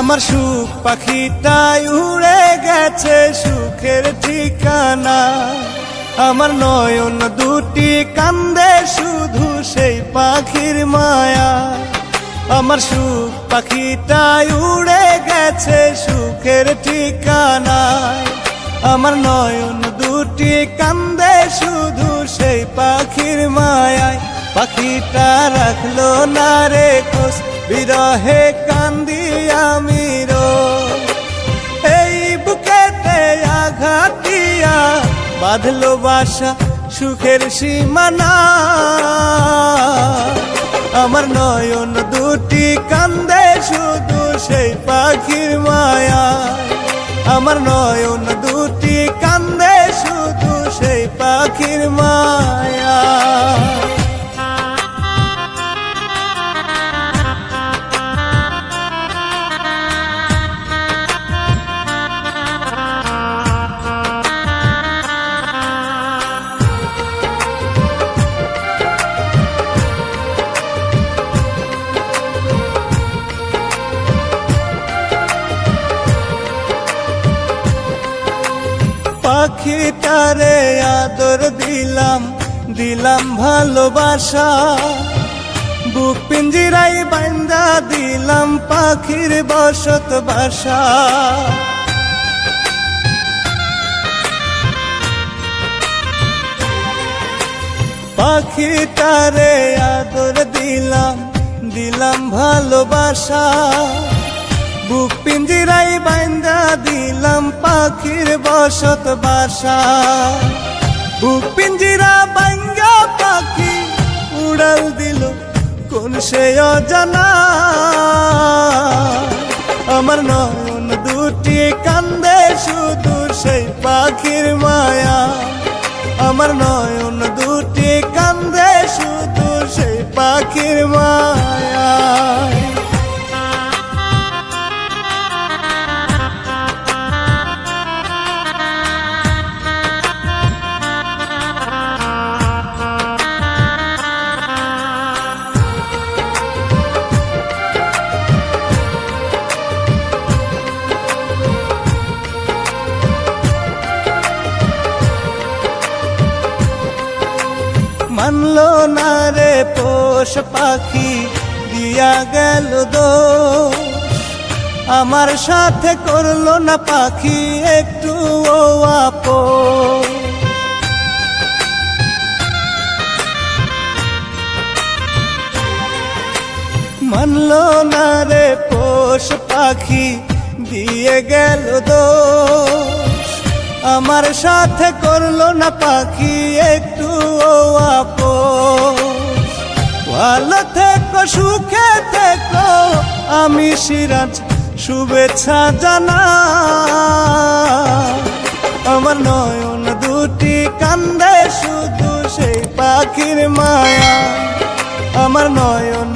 আমার সুখ পাখিটাই উড়ে গেছে সুখের ঠিকানা। আমার নয়ন দুটি কান্দে শুধু সেই পাখির মায়া। আমার সুখ পাখিটাই উড়ে গেছে সুখের ঠিকানা। আমার নয়ন দুটি কান্দে শুধু সেই পাখির মায়ায়। পাখিটা রাখলো না রে খোঁজ, বিরহে কান্দি আমি রোজ। এই বুকেতে আঘাত দিয়া বাঁধলো বাসা সুখের সীমানা। আমার নয়ন দুটি কান্দে শুধু সেই পাখির মায়া। আমার নয়ন দুটি কান্দে শুধু সেই পাখির মায়া। পাখিটারে আদর দিলাম, দিলাম ভালোবাসা। বুক পিঞ্জিরাই বান্দা দিলাম পাখির বসত বাসা। পাখিটারে আদর দিলাম, দিলাম ভালোবাসা। বুক পিঞ্জিরাই বান্দা দিলাম পাখির বসত বাসা। বুক পিঞ্জিরা বাঙ্গা পাখি উড়াল দিল কোন সে অজানা। আমার নয়ন দুটি কান্দে শুধু সেই পাখির মায়া। আমার নয়ন দুটি কান্দে শুধু সেই পাখির মায়া। মানলো না রে পোষ পাখি দিয়া গেল দোষ। আমার সাথে করলো না পাখি একটু ও আপোষ। মানলো না রে পোষ পাখি দিয়ে গেল দোষ। আমার সাথে করলো না পাখি একটু ও আপোষ। ভালো থেকো সুখে থেকো আমি সিরাজ শুভেচ্ছা জানা। আমার নয়ন দুটি কান্দে শুধু সেই পাখির মায়া। আমার নয়ন